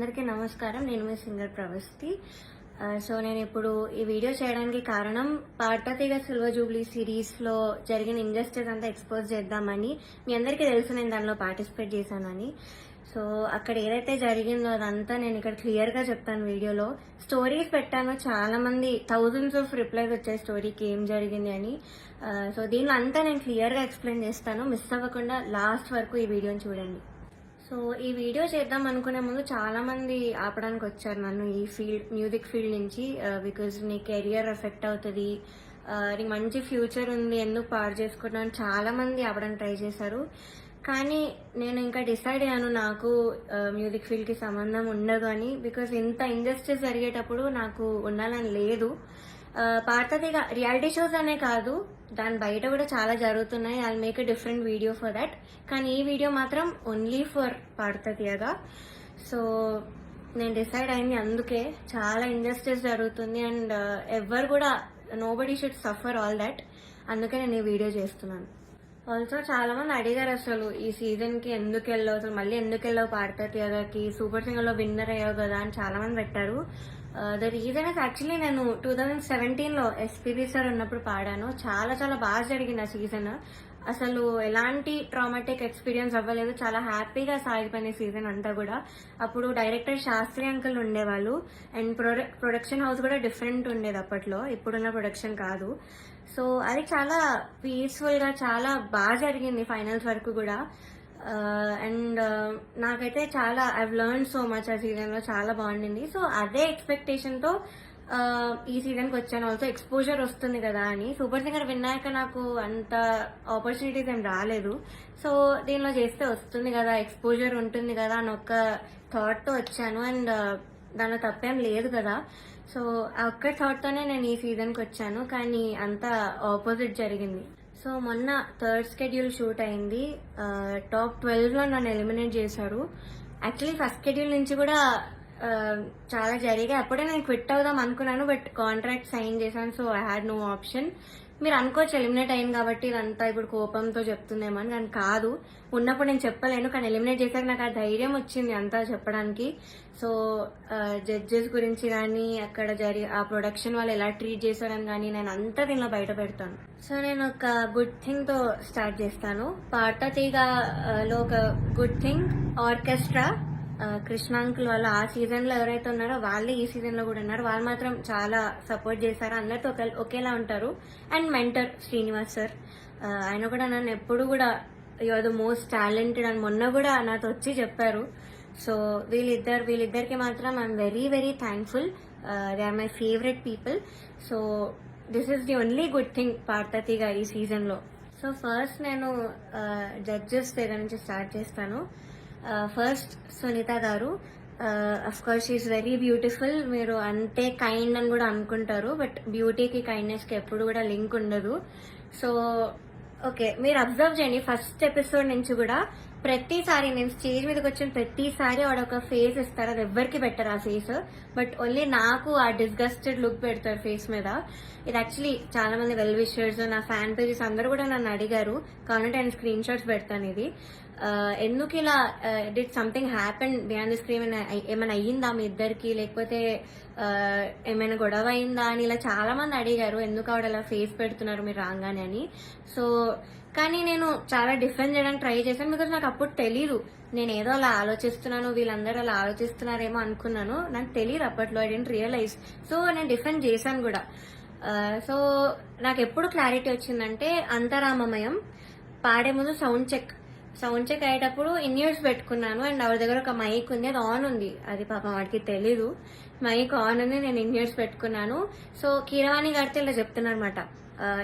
అందరికీ నమస్కారం. నేను మీ సింగర్ ప్రవస్తి. సో నేను ఇప్పుడు ఈ వీడియో చేయడానికి కారణం పార్థతీగ సిల్వర్ జూబ్లీ సిరీస్లో జరిగిన ఇంజస్టిస్ అంతా ఎక్స్పోజ్ చేద్దామని. మీ అందరికీ తెలుసు నేను దానిలో పార్టిసిపేట్ చేశానని. సో అక్కడ ఏదైతే జరిగిందో అదంతా నేను ఇక్కడ క్లియర్గా చెప్తాను వీడియోలో. స్టోరీస్ పెట్టాను, చాలా మంది థౌజండ్స్ ఆఫ్ రిప్లైస్ వచ్చాయి స్టోరీకి ఏం జరిగింది అని. సో దీనిలో అంతా నేను క్లియర్గా ఎక్స్ప్లెయిన్ చేస్తాను. మిస్ అవ్వకుండా లాస్ట్ వరకు ఈ వీడియోని చూడండి. సో ఈ వీడియో చేద్దాం అనుకునే ముందు చాలా మంది ఆపడానికి వచ్చారు నన్ను ఈ మ్యూజిక్ ఫీల్డ్ నుంచి. బికాజ్ నీ కెరియర్ ఎఫెక్ట్ అవుతుంది, నీకు మంచి ఫ్యూచర్ ఉంది, ఎందుకు పాడు చేసుకుంటున్నాను చాలా మంది ఆపడానికి ట్రై చేశారు. కానీ నేను ఇంకా డిసైడ్ అయ్యాను నాకు మ్యూజిక్ ఫీల్డ్కి సంబంధం ఉండదు అని. బికాజ్ ఇంత ఇండస్ట్రీస్ జరిగేటప్పుడు నాకు ఉండాలని లేదు. పార్థతీగ రియాలిటీ షోస్ అనే కాదు, దాని బయట కూడా చాలా జరుగుతున్నాయి. I make a different video for that. కానీ ఈ వీడియో మాత్రం ఓన్లీ ఫర్ పార్థతీగ. సో నేను డిసైడ్ అయింది అందుకే. చాలా ఇండస్ట్రీస్ జరుగుతుంది అండ్ ఎవరు కూడా nobody should suffer all that. అందుకే నేను ఈ వీడియో చేస్తున్నాను. ఆల్సో చాలా మంది అడిగారు అసలు ఈ సీజన్ కి ఎందుకు వెళ్ళావు, అసలు మళ్ళీ ఎందుకు వెళ్ళావు పార్థతీగకి, సూపర్ సింగర్ లో విన్నర్ అయ్యావు కదా అని చాలా మంది పెట్టారు. ద రీజన్ ఇస్ యాక్చువల్లీ నేను 2017లో ఎస్పీబీ సార్ ఉన్నప్పుడు పాడాను. చాలా చాలా బాగా జరిగింది ఆ సీజన్. అసలు ఎలాంటి ట్రామాటిక్ ఎక్స్పీరియన్స్ అవ్వలేదు, చాలా హ్యాపీగా సాగిపోయిన సీజన్ అంతా కూడా. అప్పుడు డైరెక్టర్ శాస్త్రి అంకుల్ ఉండేవాళ్ళు అండ్ ప్రొడక్షన్ హౌస్ కూడా డిఫరెంట్ ఉండేది అప్పట్లో, ఇప్పుడున్న ప్రొడక్షన్ కాదు. సో అది చాలా పీస్ఫుల్ గా చాలా బాగా జరిగింది ఫైనల్స్ వరకు కూడా. అండ్ నాకైతే చాలా ఐవ్ లెర్న్ సో మచ్ ఆ సీజన్ లో, చాలా బాగుండింది. సో అదే ఎక్స్పెక్టేషన్ తో ఈ సీజన్ కి వచ్చాను. ఆల్సో ఎక్స్పోజర్ వస్తుంది కదా అని. సూపర్ సింగర్ విన్నాక నాకు అంత ఆపర్చునిటీస్ ఏం రాలేదు. సో దీనిలో చేస్తే వస్తుంది కదా, ఎక్స్పోజర్ ఉంటుంది కదా అని ఒక థాట్ తో వచ్చాను. అండ్ దానిలో తప్పేం లేదు కదా. సో ఆ ఒక్క థాట్ తోనే నేను ఈ సీజన్ కి వచ్చాను. కానీ అంత ఆపోజిట్ జరిగింది. సో మొన్న థర్డ్ షెడ్యూల్ షూట్ అయింది. టాప్ 12లో నన్ను ఎలిమినేట్ చేశారు. యాక్చువల్లీ ఫస్ట్ షెడ్యూల్ నుంచి కూడా చాలా జరిగాయి. అప్పుడే నేను క్విట్ అవుదాం అనుకున్నాను, బట్ కాంట్రాక్ట్ సైన్ చేశాను. So I had no option. మీరు అనుకోవచ్చు ఎలిమినేట్ అయింది కాబట్టి ఇదంతా ఇప్పుడు కోపంతో చెప్తుందేమో అని, కానీ కాదు. ఉన్నప్పుడు నేను చెప్పలేను, కానీ ఎలిమినేట్ చేశాక నాకు ఆ ధైర్యం వచ్చింది అంతా చెప్పడానికి. సో జడ్జెస్ గురించి కానీ అక్కడ ఆ ప్రొడక్షన్ వాళ్ళు ఎలా ట్రీట్ చేశారని కానీ నేను అంతా దీనిలో బయట పెడతాను. సో నేను ఒక గుడ్ థింగ్ తో స్టార్ట్ చేస్తాను. పార్థతీగలో ఒక good thing orchestra. Krishna uncle వాళ్ళు ఆ సీజన్ లో ఎవరైతే ఉన్నారో వాళ్ళే ఈ సీజన్ లో కూడా ఉన్నారు. వాళ్ళు మాత్రం చాలా సపోర్ట్ చేశారు, అందరితో ఒకేలా ఉంటారు. అండ్ మెంటర్ శ్రీనివాస్ సార్, ఆయన కూడా నన్ను ఎప్పుడు కూడా you are the most talented అని మొన్న కూడా నాతో వచ్చి చెప్పారు. సో వీళ్ళిద్దరికి మాత్రం I'm very very thankful. They are my favourite people. So this is the only good thing Padutha Theeyaga ఈ సీజన్ లో. సో ఫస్ట్ నేను జడ్జెస్ దగ్గర నుంచి స్టార్ట్ చేస్తాను. ఫస్ట్ సునీత గారు. Of course she is very beautiful. మీరు అంతే కైండ్ అని కూడా అనుకుంటారు, బట్ బ్యూటీకి కైండ్నెస్ కి ఎప్పుడు కూడా లింక్ ఉండదు. సో ఓకే, మీరు అబ్జర్వ్ చేయండి ఫస్ట్ ఎపిసోడ్ నుంచి కూడా ప్రతిసారి నేను స్టేజ్ మీదకి వచ్చిన ప్రతిసారి వాడు ఒక ఫేస్ ఇస్తారు. అది ఎవ్వరికి పెట్టరు ఆ ఫేస్, బట్ ఓన్లీ నాకు ఆ డిస్గస్టెడ్ లుక్ పెడతారు ఫేస్ మీద. ఇది యాక్చువల్లీ చాలా మంది వెల్ విషర్స్, నా ఫ్యాన్ పేజెస్ అందరూ కూడా నన్ను అడిగారు. కాబట్టి నేను స్క్రీన్ షాట్స్ పెడతాను. ఇది ఎందుకు ఇలా did something happen behind the screen, ఏమైనా అయ్యిందా మీ ఇద్దరికి, లేకపోతే ఏమైనా గొడవ అయిందా అని ఇలా చాలా మంది అడిగారు. ఎందుకు ఆవిడ అలా ఫేస్ పెడుతున్నారు మీరు రాగానే అని. సో కానీ నేను చాలా డిఫెండ్ చేయడానికి ట్రై చేశాను. బికాజ్ నాకు అప్పుడు తెలీదు, నేను ఏదో అలా ఆలోచిస్తున్నాను, వీళ్ళందరూ అలా ఆలోచిస్తున్నారేమో అనుకున్నాను. నాకు తెలియదు అప్పట్లో, ఐ డెంట్ రియలైజ్. సో నేను డిఫెండ్ చేశాను కూడా. సో నాకు ఎప్పుడు క్లారిటీ వచ్చిందంటే అంతరామమయం పాడే ముందు సౌండ్ చెక్ అయ్యేటప్పుడు ఇన్ ఇయర్స్ పెట్టుకున్నాను. అండ్ ఆవిడ దగ్గర ఒక మైక్ ఉంది, అది ఆన్ ఉంది. అది పాపం వాడికి తెలీదు, మైక్ ఆన్ ఉంది, నేను ఇన్ ఇయర్స్ పెట్టుకున్నాను. సో కీరవాణి గారితో ఇలా చెప్తున్నారు అనమాట,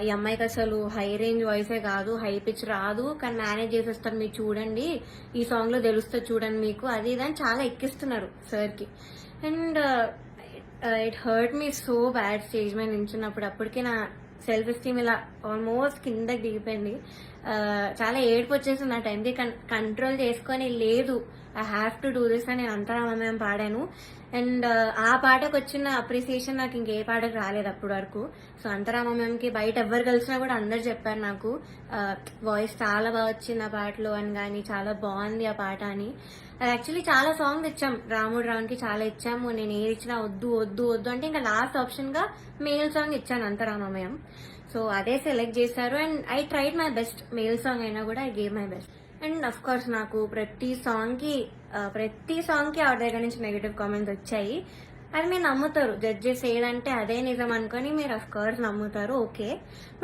ఈ అమ్మాయికి అసలు హై రేంజ్ వాయిసే కాదు, హై పిచ్ రాదు, కానీ మేనేజ్ చేసేస్తారు మీరు చూడండి, ఈ సాంగ్ లో తెలుస్తుంది చూడండి మీకు, అది ఇదని చాలా ఎక్కిస్తున్నారు సార్ కి. And it hurt me so bad stage మీద నించున్నప్పుడు. అప్పటికి నా సెల్ఫ్ ఎస్టీమ్ ఇలా ఆల్మోస్ట్ కిందకి దిగిపోయింది. చాలా ఏడుపు వచ్చేసింది ఆ టైంకి. కంట్రోల్ చేసుకొని లేదు I have to do this అని నేను అంతరామమయం పాడాను. అండ్ ఆ పాటకు వచ్చిన అప్రిసియేషన్ నాకు ఇంకే పాటకు రాలేదు అప్పటి వరకు. సో అంతరామమయంకి బయట ఎవరు కలిసినా కూడా అందరు చెప్పారు నాకు వాయిస్ చాలా బాగా వచ్చింది ఆ పాటలో అని, కానీ చాలా బాగుంది ఆ పాట అని. అది యాక్చువల్లీ చాలా సాంగ్స్ ఇచ్చాం రాముడు రావునికి, చాలా ఇచ్చాము. నేను ఏది ఇచ్చినా వద్దు వద్దు వద్దు అంటే ఇంకా లాస్ట్ ఆప్షన్ గా మేల్ సాంగ్ ఇచ్చాను అంతరామమయం. సో అదే సెలెక్ట్ చేశారు and I tried my best. Male song అయినా కూడా I gave my best. And of course నాకు ప్రతి సాంగ్ కి ఆవిడ దగ్గర నుంచి నెగిటివ్ కామెంట్స్ వచ్చాయి. అది మీరు నమ్ముతారు, జడ్జెస్ ఏదంటే అదే నిజం అనుకొని మీరు అఫ్ కోర్స్ నమ్ముతారు, ఓకే.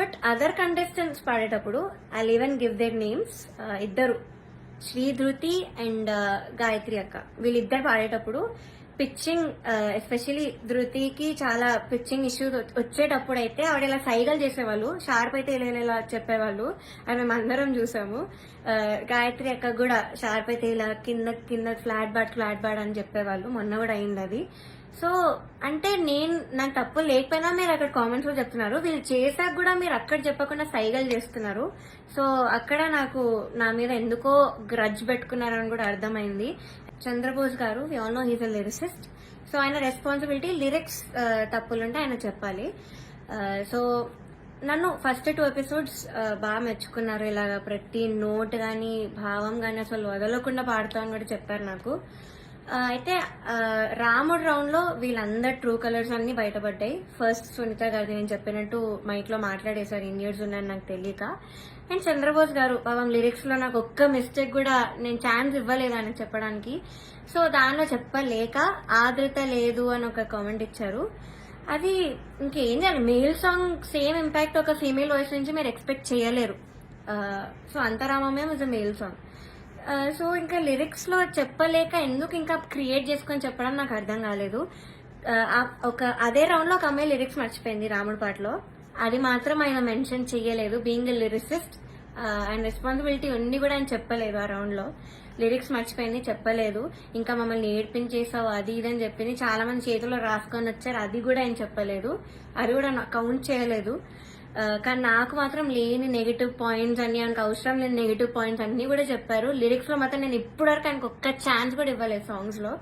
బట్ అదర్ కంటెస్టెంట్స్ పాడేటప్పుడు I even give their names. ఇద్దరు, శ్రీ ధృతి అండ్ గాయత్రి అక్క, వీళ్ళిద్దరు పాడేటప్పుడు పిచ్చింగ్, ఎస్పెషలీ ధృతికి చాలా పిచ్చింగ్ ఇష్యూస్ వచ్చేటప్పుడు అయితే ఆవిడ ఇలా సైగలు చేసేవాళ్ళు, షార్ప్ అయితే ఇలా చెప్పేవాళ్ళు. అది మేము అందరం చూసాము. గాయత్రి అక్క కూడా షార్ప్ అయితే ఇలా కింద కింద ఫ్లాట్ బాడ్ అని చెప్పేవాళ్ళు. మొన్న కూడా అయింది అది. సో అంటే నాకు తప్పు లేకపోయినా మీరు అక్కడ కామెంట్స్ లో చెప్తున్నారు, వీళ్ళు చేశాక కూడా మీరు అక్కడ చెప్పకుండా సైగలు చేస్తున్నారు. సో అక్కడ నాకు నా మీద ఎందుకో గ్రడ్జ్ పెట్టుకున్నారని కూడా అర్థమైంది. చంద్రబోస్ గారు, we all know he's a lyricist. So ఆయన రెస్పాన్సిబిలిటీ లిరిక్స్ తప్పులుంటే ఆయన చెప్పాలి. సో నన్ను ఫస్ట్ 2 ఎపిసోడ్స్ బాగా మెచ్చుకున్నారు. ఇలాగ ప్రతి నోట్ గానీ భావం గానీ అసలు వదలకుండా పాడుతామని కూడా చెప్పారు నాకు. అయితే రాముడు రౌండ్ లో వీళ్ళందరు ట్రూ కలర్స్ అన్ని బయటపడ్డాయి. ఫస్ట్ సునీత గారు నేను చెప్పినట్టు మైక్ లో మాట్లాడేశారు, ఇండియర్స్ ఉన్నారని నాకు తెలియక. అండ్ చంద్రబోస్ గారు పాపం లిరిక్స్ లో నాకు ఒక్క మిస్టేక్ కూడా నేను ఛాన్స్ ఇవ్వలేదు ఆయన చెప్పడానికి. సో దానిలో చెప్పలేక ఆదృత లేదు అని ఒక కామెంట్ ఇచ్చారు. అది ఇంకేం చేయాలి, మేల్ సాంగ్ సేమ్ ఇంపాక్ట్ ఒక ఫీమేల్ వాయిస్ నుంచి మీరు ఎక్స్పెక్ట్ చేయలేరు. సో అంతరామమయం is a male song. So ఇంకా లిరిక్స్ లో చెప్పలేక ఎందుకు ఇంకా క్రియేట్ చేసుకొని చెప్పడం నాకు అర్థం కాలేదు. అదే రౌండ్ లో ఒక అమ్మాయి లిరిక్స్ మర్చిపోయింది రాముడి పాటలో, అది మాత్రం ఆయన మెన్షన్ చెయ్యలేదు. బీయింగ్ ఎ లిరిసిస్ట్ ఆయన రెస్పాన్సిబిలిటీ ఉంది కూడా ఆయన చెప్పలేదు. ఆ రౌండ్ లో లిరిక్స్ మర్చిపోయింది, చెప్పలేదు. ఇంకా మమ్మల్ని ఏడ్పించేసావు అది ఇది అని చెప్పింది. చాలా మంది చేతిలో రాసుకొని వచ్చారు, అది కూడా ఆయన చెప్పలేదు, అది కూడా కౌంట్ చేయలేదు. కానీ నాకు మాత్రం లేని నెగిటివ్ పాయింట్స్ అన్ని, ఆయనకు అవసరం లేని నెగిటివ్ పాయింట్స్ అన్ని కూడా చెప్పారు. లిరిక్స్ లో మాత్రం నేను ఇప్పటివరకు ఆయనకు ఒక్క ఛాన్స్ కూడా ఇవ్వలేదు సాంగ్స్ లో.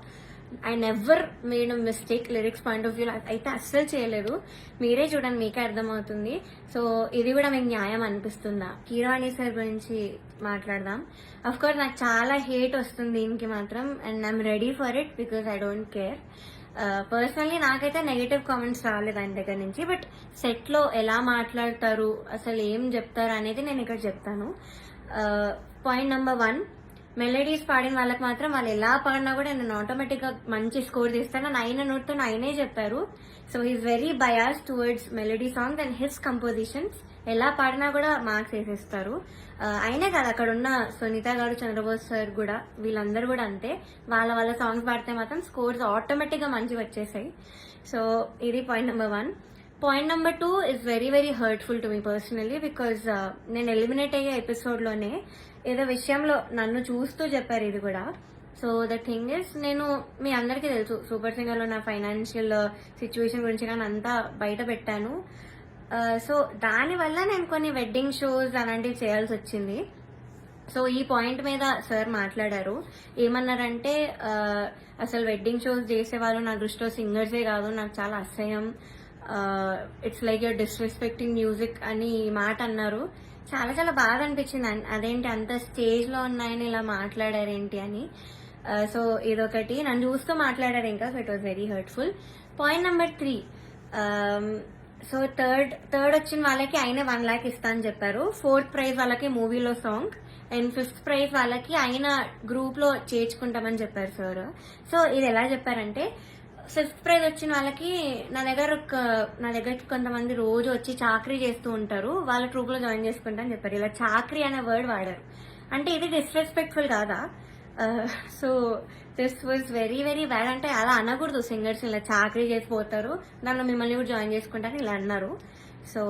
I never made a mistake lyrics point of view అయితే అస్సలు చేయలేదు. మీరే చూడండి, మీకే అర్థమవుతుంది. సో ఇది కూడా మీకు న్యాయం అనిపిస్తుందా? కీరవాణి సార్ గురించి మాట్లాడదాం. అఫ్ కోర్స్ నాకు చాలా హేట్ వస్తుంది దీనికి మాత్రం, and I'm ready for it because I don't care. Personally నాకైతే నెగటివ్ కామెంట్స్ రాలేదు ఆయన దగ్గర నుంచి. బట్ సెట్ లో ఎలా మాట్లాడతారు, అసలు ఏం చెప్తారు అనేది నేను ఇక్కడ చెప్తాను. పాయింట్ నెంబర్ 1, మెలడీస్ పాడిన వాళ్ళకి మాత్రం వాళ్ళు ఎలా పాడినా కూడా నేను ఆటోమేటిక్ గా మంచి స్కోర్ తీస్తాను అని ఆయన నోట్తో ఆయనే చెప్పారు. So he's very bias towards melody songs and his compositions. ఎలా పాడినా కూడా మార్క్స్ వేసేస్తారు. అయినే కాదు, అక్కడ ఉన్న సునీత గారు, చంద్రబోస్ సార్ కూడా, వీళ్ళందరూ కూడా అంతే. వాళ్ళ సాంగ్స్ పాడితే మాత్రం స్కోర్స్ ఆటోమేటిక్ గా మంచిగా వచ్చేసాయి. సో ఇది point number 1. Point number 2 is very very hurtful to me personally because నేను ఎలిమినేట్ అయ్యే ఎపిసోడ్ లోనే ఏదో విషయంలో నన్ను చూస్తూ చెప్పారు ఇది కూడా. సో ద థింగ్ ఇస్, నేను మీ అందరికీ తెలుసు సూపర్ సింగర్ లో నా ఫైనాన్షియల్ సిచ్యువేషన్ గురించి నేను అంతా బయట పెట్టాను. సో దానివల్ల నేను కొన్ని వెడ్డింగ్ షోస్ అలాంటివి చేయాల్సి వచ్చింది. సో ఈ పాయింట్ మీద సార్ మాట్లాడారు. ఏమన్నారంటే అసలు వెడ్డింగ్ షోస్ చేసేవాళ్ళు నా దృష్టిలో సింగర్సే కాదు, నాకు చాలా అసహ్యం, it's like you're disrespecting music అని ఈ మాట అన్నారు. చాలా చాలా బాధ అనిపించింది. అదేంటి అంత స్టేజ్ లో ఉన్నాయని ఇలా మాట్లాడారేంటి అని. సో ఇదొకటి, నన్ను చూస్తూ మాట్లాడారు ఇంకా. So it was very hurtful. Point number 3, so third వచ్చిన వాళ్ళకి ఆయన 1 lakh ఇస్తా అని చెప్పారు. 4th ప్రైజ్ వాళ్ళకి మూవీలో సాంగ్, అండ్ 5th ప్రైజ్ వాళ్ళకి ఆయన గ్రూప్ లో చేర్చుకుంటామని చెప్పారు సార్. సో ఇది ఎలా చెప్పారంటే, 5th ప్రైజ్ వచ్చిన వాళ్ళకి నా దగ్గరకి కొంతమంది రోజు వచ్చి చాకరీ చేస్తూ ఉంటారు, వాళ్ళ ట్రూప్ లో జాయిన్ చేసుకుంటా అని చెప్పారు. ఇలా చాకరీ అనే వర్డ్ వాడారు. అంటే ఇది డిస్రెస్పెక్ట్ఫుల్ కాదా? So this was very very bad. అంటే అలా అనకూడదు, సింగర్స్ ఇలా చాకరీ చేసిపోతారు, దానిలో మిమ్మల్ని కూడా జాయిన్ చేసుకుంటారని ఇలా అన్నారు. సో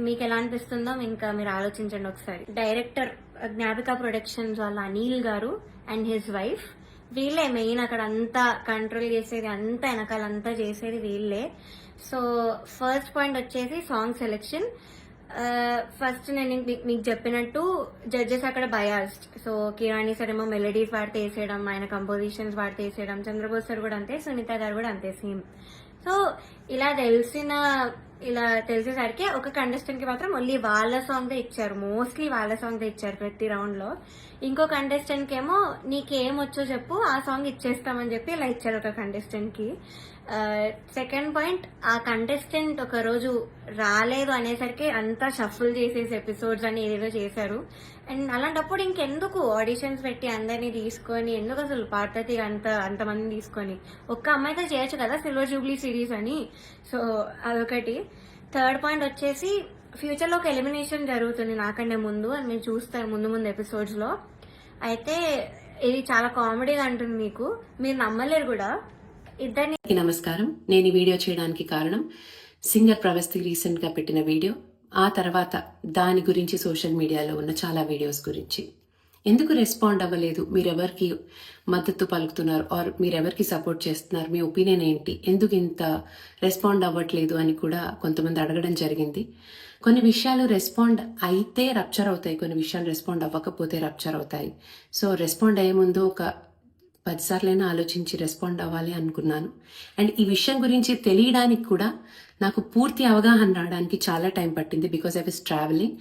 మీకు ఎలా అనిపిస్తుందో ఇంకా మీరు ఆలోచించండి ఒకసారి. డైరెక్టర్ జ్ఞాపిక ప్రొడక్షన్స్ వాళ్ళ అనిల్ గారు అండ్ హిజ్ వైఫ్, వీళ్ళే మెయిన్ అక్కడ అంతా కంట్రోల్ చేసేది, అంతా వెనకాలంతా చేసేది వీళ్ళే. సో ఫస్ట్ పాయింట్ వచ్చేసి సాంగ్ సెలెక్షన్. ఫస్ట్ నేను మీకు చెప్పినట్టు జడ్జెస్ అక్కడ బయాస్డ్. సో కిరాణి సార్ ఏమో మెలడీస్ వాడితే వేసేయడం, ఆయన కంపోజిషన్స్ వాడితే వేసేయడం, చంద్రబోస్ సార్ కూడా అంతే, సునీత గారు కూడా అంతే సేమ్. సో ఇలా తెలిసేసరికి ఒక కంటెస్టెంట్ కి మాత్రం ఓన్లీ వాళ్ళ సాంగ్ దే ఇచ్చారు, మోస్ట్లీ వాళ్ళ సాంగ్ దే ఇచ్చారు ప్రతి రౌండ్ లో. ఇంకో కంటెస్టెంట్ కి ఏమో నీకేం వచ్చో చెప్పు ఆ సాంగ్ ఇచ్చేస్తామని చెప్పి ఇలా ఇచ్చారు ఒక కంటెస్టెంట్ కి. సెకండ్ పాయింట్, ఆ కంటెస్టెంట్ ఒక రోజు రాలేదు అనేసరికి అంతా షఫుల్ చేసేసి ఎపిసోడ్స్ అని ఏదేదో చేశారు. అండ్ అలాంటప్పుడు ఇంకెందుకు ఆడిషన్స్ పెట్టి అందరినీ తీసుకొని, ఎందుకు అసలు పార్వతి అంతమందిని తీసుకొని ఒక్క అమ్మాయితో చేయొచ్చు కదా సిల్వర్ జూబ్లీ సిరీస్ అని. సో అదొకటి. థర్డ్ పాయింట్ వచ్చేసి ఫ్యూచర్ లో ఒక ఎలిమినేషన్ జరుగుతుంది నాకంటే ముందు, అని మీరు చూస్తారు ముందు ఎపిసోడ్స్ లో. అయితే ఇది చాలా కామెడీగా అంటుంది, మీరు నమ్మలేరు కూడా. ఇద్దరిని నమస్కారం. నేను ఈ వీడియో చేయడానికి కారణం సింగర్ ప్రవస్తి రీసెంట్ గా పెట్టిన వీడియో, ఆ తర్వాత దాని గురించి సోషల్ మీడియాలో ఉన్న చాలా వీడియోస్ గురించి. ఎందుకు రెస్పాండ్ అవ్వలేదు, మీరెవరికి మద్దతు పలుకుతున్నారు ఆర్ మీరెవరికి సపోర్ట్ చేస్తున్నారు, మీ ఒపీనియన్ ఏంటి, ఎందుకు ఇంత రెస్పాండ్ అవ్వట్లేదు అని కూడా కొంతమంది అడగడం జరిగింది. కొన్ని విషయాలు రెస్పాండ్ అయితే రప్చర్ అవుతాయి, కొన్ని విషయాలు రెస్పాండ్ అవ్వకపోతే రప్చర్ అవుతాయి. సో రెస్పాండ్ అయ్యే ముందు ఒక 10 సార్లైనా ఆలోచించి రెస్పాండ్ అవ్వాలి అనుకున్నాను. అండ్ ఈ విషయం గురించి తెలియడానికి కూడా నాకు పూర్తి అవగాహన రావడానికి చాలా టైం పట్టింది. బికాస్ ఐ వాస్ ట్రావెలింగ్,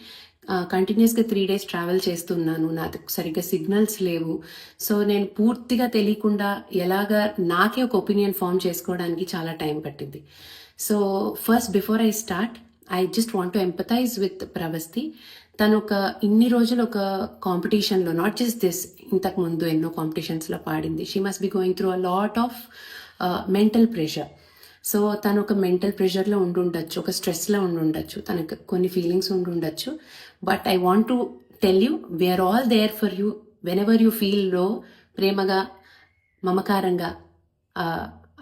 కంటిన్యూస్గా 3 days ట్రావెల్ చేస్తున్నాను, నాకు సరిగ్గా సిగ్నల్స్ లేవు. సో నేను పూర్తిగా తెలియకుండా ఎలాగా నాకే ఒక ఒపీనియన్ ఫామ్ చేసుకోవడానికి చాలా టైం పట్టింది. So first before I start, I just want to empathise with Pravasthi. తను ఇన్ని రోజులు ఒక కాంపిటీషన్లో, నాట్ జస్ట్ దిస్, ఇంతకు ముందు ఎన్నో కాంపిటీషన్స్లో పాడింది. She must be going through a lot of mental pressure. So తను ఒక మెంటల్ ప్రెషర్లో ఉండుండొచ్చు, ఒక స్ట్రెస్లో ఉండుండొచ్చు, తనకు కొన్ని ఫీలింగ్స్ ఉండుండొచ్చు. But I want to tell you, we're all there for you whenever you feel low. ప్రేమగా, మమకారంగా,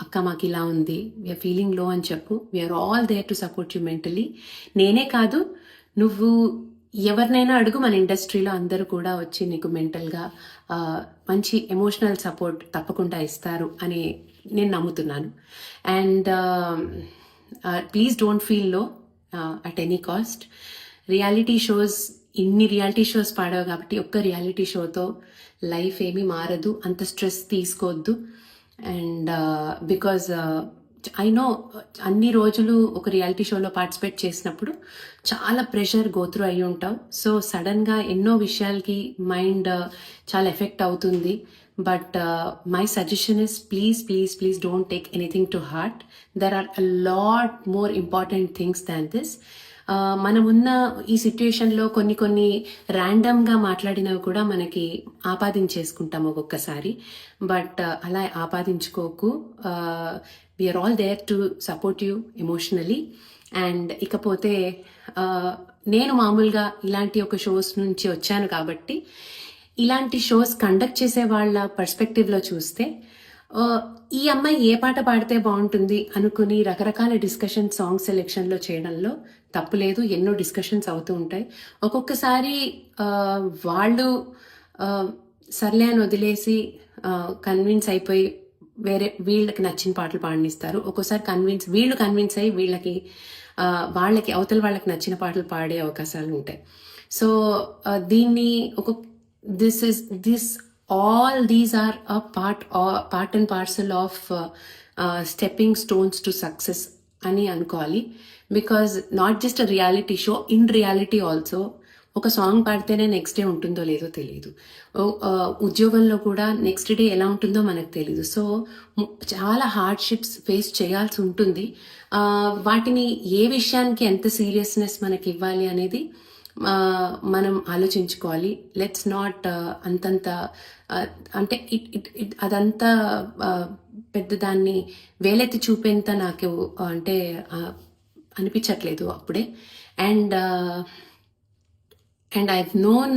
అక్క మాకు ఇలా ఉంది, వీఆర్ ఫీలింగ్ లో అని చెప్పు. We're all there to support you mentally. నేనే కాదు, నువ్వు ఎవరినైనా అడుగు, మన ఇండస్ట్రీలో అందరూ కూడా వచ్చి నీకు మెంటల్గా మంచి ఎమోషనల్ సపోర్ట్ తప్పకుండా ఇస్తారు అని నేను నమ్ముతున్నాను. అండ్ ప్లీజ్ డోంట్ ఫీల్ లో at any cost. Reality shows, ఇన్ని రియాలిటీ షోస్ పాడావు కాబట్టి ఒక్క రియాలిటీ షోతో లైఫ్ ఏమీ మారదు, అంత స్ట్రెస్ తీసుకోవద్దు. అండ్ బికాజ్ ఐ నో అన్ని రోజులు ఒక రియాలిటీ షోలో పార్టిసిపేట్ చేసినప్పుడు చాలా ప్రెషర్ గోత్రూ అయి ఉంటావు. సో సడన్గా ఎన్నో విషయాలకి మైండ్ చాలా ఎఫెక్ట్ అవుతుంది. But my suggestion is please don't take anything to heart. There are a lot more important things than this. మనం ఉన్న ఈ సిచ్యుయేషన్లో కొన్ని ర్యాండమ్గా మాట్లాడినవి కూడా మనకి ఆపాదించేసుకుంటాం ఒక్కొక్కసారి. బట్ అలా ఆపాదించుకోకు. We're all there to support you emotionally. And ఇకపోతే నేను మామూలుగా ఇలాంటి ఒక షోస్ నుంచి వచ్చాను కాబట్టి ఇలాంటి షోస్ కండక్ట్ చేసే వాళ్ళ పర్స్పెక్టివ్లో చూస్తే, ఈ అమ్మాయి ఏ పాట పాడితే బాగుంటుంది అనుకుని రకరకాల డిస్కషన్ సాంగ్ సెలెక్షన్లో చేయడంలో తప్పు లేదు. ఎన్నో డిస్కషన్స్ అవుతూ ఉంటాయి. ఒక్కొక్కసారి వాళ్ళు సర్లే అని వదిలేసి కన్విన్స్ అయిపోయి వేరే వీళ్ళకి నచ్చిన పాటలు పాడనిస్తారు. ఒక్కోసారి వీళ్ళు కన్విన్స్ అయ్యి వాళ్ళకి అవతల వాళ్ళకి నచ్చిన పాటలు పాడే అవకాశాలు ఉంటాయి. సో దీన్ని all these are a part and parcel of stepping stones to success అని అనుకోవాలి. Because not just a reality show, in reality also ఒక సాంగ్ పాడితేనే నెక్స్ట్ డే ఉంటుందో లేదో తెలియదు. ఉద్యోగంలో కూడా నెక్స్ట్ డే ఎలా ఉంటుందో మనకు తెలియదు. సో చాలా హార్డ్షిప్స్ ఫేస్ చేయాల్సి ఉంటుంది. వాటిని ఏ విషయానికి ఎంత సీరియస్నెస్ మనకి ఇవ్వాలి అనేది మనం ఆలోచించుకోవాలి. లెట్స్ నాట్ అంతంత అంటే అదంతా పెద్ద దాన్ని వేలెత్తి చూపేంత నాకు అంటే అనిపించట్లేదు అప్పుడే. And I've known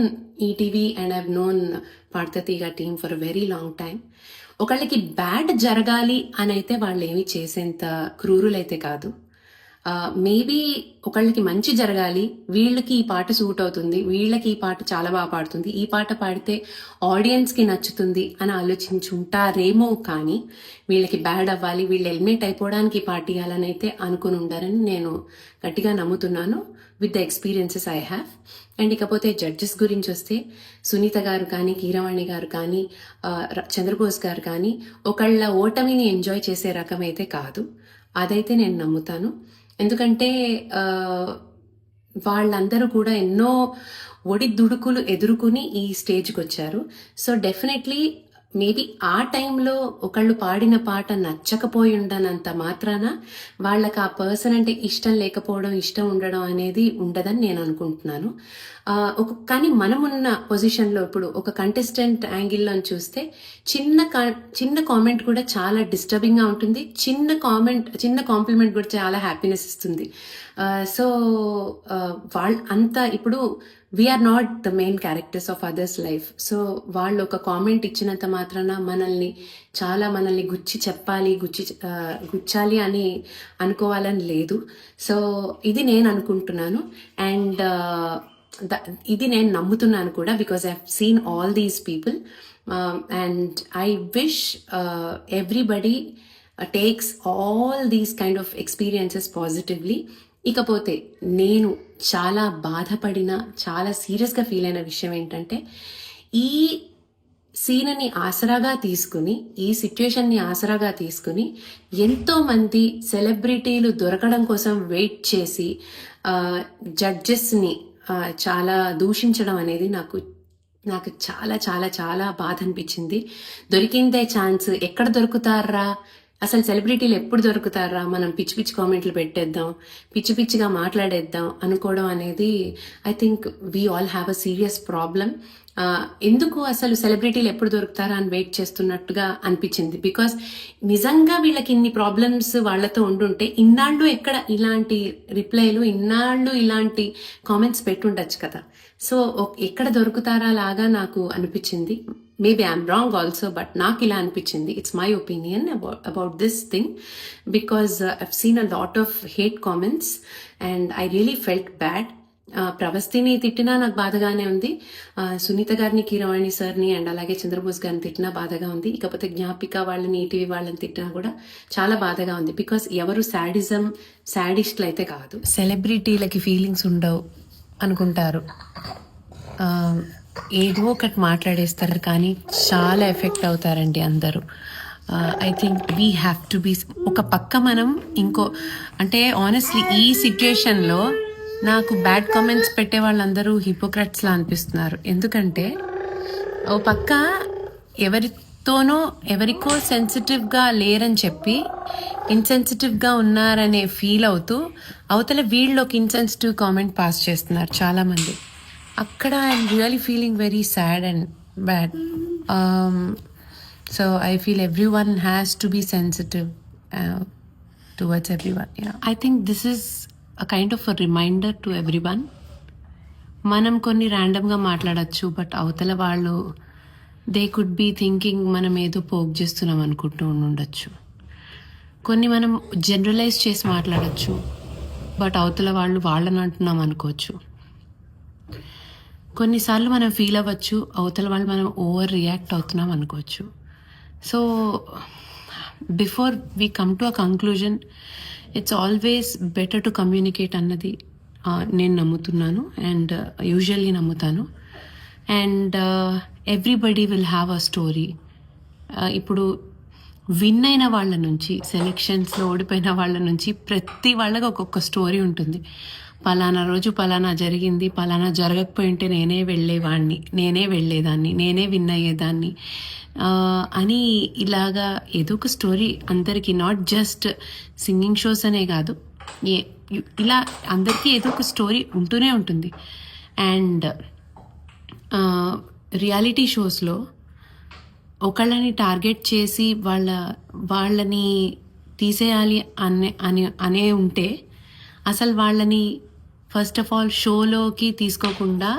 ETV and I've known పార్థతీగా team for a very long time. ఒకళ్ళకి బ్యాడ్ జరగాలి అని అయితే వాళ్ళు ఏమి చేసేంత క్రూరులైతే కాదు. మేబీ ఒకళ్ళకి మంచి జరగాలి, వీళ్ళకి ఈ పాట సూట్ అవుతుంది, వీళ్ళకి ఈ పాట చాలా బాగా పాడుతుంది, ఈ పాట పాడితే ఆడియన్స్కి నచ్చుతుంది అని ఆలోచించుంటారేమో, కానీ వీళ్ళకి బ్యాడ్ అవ్వాలి, వీళ్ళు ఎలిమినేట్ అయిపోవడానికి ఈ పాట ఇవ్వాలని అయితే అనుకుని ఉండారని నేను గట్టిగా నమ్ముతున్నాను with the experiences I have. And ఇకపోతే జడ్జెస్ గురించి వస్తే సునీత గారు కానీ, కీరవాణి గారు కానీ, చంద్రబోస్ గారు కానీ ఒకళ్ళ ఓటమిని ఎంజాయ్ చేసే రకం అయితే కాదు. అదైతే నేను నమ్ముతాను. ఎందుకంటే వాళ్ళందరూ కూడా ఎన్నో ఒడిదుడుకులు ఎదుర్కొని ఈ స్టేజ్కి వచ్చారు. సో డెఫినెట్లీ మేబీ ఆ టైంలో ఒకళ్ళు పాడిన పాట నచ్చకపోయి ఉండనంత మాత్రాన వాళ్ళకి ఆ పర్సన్ అంటే ఇష్టం లేకపోవడం, ఇష్టం ఉండడం అనేది ఉండదని నేను అనుకుంటున్నాను. కానీ మనమున్న పొజిషన్లో ఇప్పుడు ఒక కంటెస్టెంట్ యాంగిల్లో చూస్తే చిన్న కామెంట్ కూడా చాలా డిస్టర్బింగ్గా ఉంటుంది, చిన్న కాంప్లిమెంట్ కూడా చాలా హ్యాపీనెస్ ఇస్తుంది. సో అంతా ఇప్పుడు we're not the main characters of others life. So వాళ్ళు ఒక కామెంట్ ఇచ్చినంత మాత్రాన మనల్ని గుచ్చాలి అని అనుకోవాలని లేదు. సో ఇది నేను అనుకుంటున్నాను. అండ్ ఇది నేను నమ్ముతున్నాను కూడా, because I have seen all these people. And I wish everybody takes all these kind of experiences positively. ఇకపోతే నేను చాలా బాధపడిన, చాలా సీరియస్గా ఫీల్ అయిన విషయం ఏంటంటే, ఈ సీన్ని ఆసరాగా తీసుకుని, ఈ సిచ్యుయేషన్ని ఆసరాగా తీసుకుని ఎంతోమంది సెలబ్రిటీలు దొరకడం కోసం వెయిట్ చేసి జడ్జెస్ని చాలా దూషించడం అనేది నాకు చాలా చాలా చాలా బాధ అనిపించింది. దొరికిందే ఛాన్స్, ఎక్కడ దొరుకుతారా అసలు, సెలబ్రిటీలు ఎప్పుడు దొరుకుతారా, మనం పిచ్చి పిచ్చి కామెంట్లు పెట్టేద్దాం, పిచ్చి పిచ్చిగా మాట్లాడేద్దాం అనుకోవడం అనేది I think we all have a serious problem. ఎందుకు అసలు సెలబ్రిటీలు ఎప్పుడు దొరుకుతారా అని వెయిట్ చేస్తున్నట్టుగా అనిపించింది. బికాస్ నిజంగా వీళ్ళకి ఇన్ని ప్రాబ్లమ్స్ వాళ్ళతో ఉండుంటే ఇన్నాళ్ళు ఎక్కడ ఇలాంటి రిప్లైలు, ఇన్నాళ్ళు ఇలాంటి కామెంట్స్ పెట్టుండొచ్చు కదా. సో ఎక్కడ దొరుకుతారా లాగా నాకు అనిపించింది. Maybe I'm wrong also, but నాకు ఇలా అనిపించింది. It's my opinion about this thing, because I've seen a lot of hate comments and I really felt bad. ప్రవస్తిని తిట్టినా నాకు బాధగానే ఉంది, సునీత గారిని, కీరవాణి సార్ని అండ్ అలాగే చంద్రబోస్ గారిని తిట్టినా బాధగా ఉంది. ఇకపోతే జ్ఞాపిక వాళ్ళని, ఈటీవీ వాళ్ళని తిట్టినా కూడా చాలా బాధగా ఉంది. బికాస్ ఎవరు సాడిస్ట్లు అయితే కాదు. సెలబ్రిటీలకి ఫీలింగ్స్ ఉండవు అనుకుంటారు, ఏదో ఒకటి మాట్లాడేస్తారు, కానీ చాలా ఎఫెక్ట్ అవుతారండి అందరూ. I think we have to be ఒక పక్క మనం అంటే ఆనెస్ట్లీ ఈ సిచ్యుయేషన్లో నాకు బ్యాడ్ కామెంట్స్ పెట్టే వాళ్ళందరూ హిపోక్రట్స్లా అనిపిస్తున్నారు. ఎందుకంటే ఓ పక్క ఎవరికో సెన్సిటివ్గా లేరని చెప్పి ఇన్సెన్సిటివ్గా ఉన్నారనే ఫీల్ అవుతూ అవతల వీళ్ళు ఒక ఇన్సెన్సిటివ్ కామెంట్ పాస్ చేస్తున్నారు చాలామంది. అక్కడ I'm really feeling very sad and bad. So I feel everyone has to be sensitive towards everyone. I think this is a kind of a reminder to everyone. మనం కొన్ని ర్యాండమ్గా మాట్లాడచ్చు, but అవతల వాళ్ళు they could be thinking మనం ఏదో poke చేస్తున్నాం అనుకుంటూ ఉండొచ్చు. కొన్ని మనం జనరలైజ్ చేసి మాట్లాడచ్చు, బట్ అవతల వాళ్ళని అంటున్నాం అనుకోవచ్చు. కొన్నిసార్లు మనం ఫీల్ అవ్వచ్చు, అవతల వాళ్ళు మనం ఓవర్ రియాక్ట్ అవుతున్నాం అనుకోవచ్చు. So before we come to a conclusion, it's always better to communicate అన్నది నేను నమ్ముతున్నాను అండ్ యూజువల్లీ నమ్ముతాను. And everybody will have a story. ఇప్పుడు విన్ అయిన వాళ్ళ నుంచి, సెలెక్షన్స్లో ఓడిపోయిన వాళ్ళ నుంచి ప్రతి వాళ్ళకి ఒక్కొక్క స్టోరీ ఉంటుంది. పలానా రోజు పలానా జరిగింది, పలానా జరగకపోయింటే నేనే వెళ్ళేదాన్ని, నేనే విన్ అయ్యేదాన్ని అని ఇలాగా ఏదో ఒక స్టోరీ అందరికీ, నాట్ జస్ట్ సింగింగ్ షోస్ అనే కాదు, ఇలా అందరికీ ఏదో ఒక స్టోరీ ఉంటూనే ఉంటుంది. అండ్ రియాలిటీ షోస్లో ఒకళ్ళని టార్గెట్ చేసి వాళ్ళని తీసేయాలి అనే ఉంటే అసలు వాళ్ళని ఫస్ట్ ఆఫ్ ఆల్ షోలోకి తీసుకోకుండా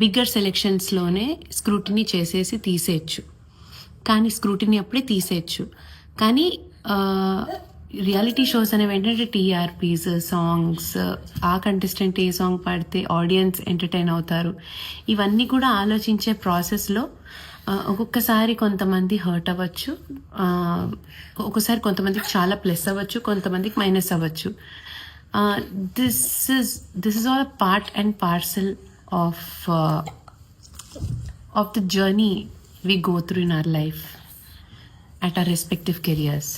బిగ్గర్ సెలెక్షన్స్లోనే స్క్రూటినీ చేసేసి తీసేయచ్చు. కానీ స్క్రూటినీ అప్పుడే తీసేయచ్చు. కానీ రియాలిటీ షోస్ అనేవి ఏంటంటే టీఆర్పీస్ సాంగ్స్, ఆ కంటెస్టెంట్ ఏ సాంగ్ పాడితే ఆడియన్స్ ఎంటర్టైన్ అవుతారు, ఇవన్నీ కూడా ఆలోచించే ప్రాసెస్లో ఒక్కొక్కసారి కొంతమంది హర్ట్ అవ్వచ్చు, ఒక్కొక్కసారి కొంతమందికి చాలా ప్లస్ అవ్వచ్చు, కొంతమందికి మైనస్ అవ్వచ్చు. This is all part and parcel of the journey we go through in our life at our respective careers.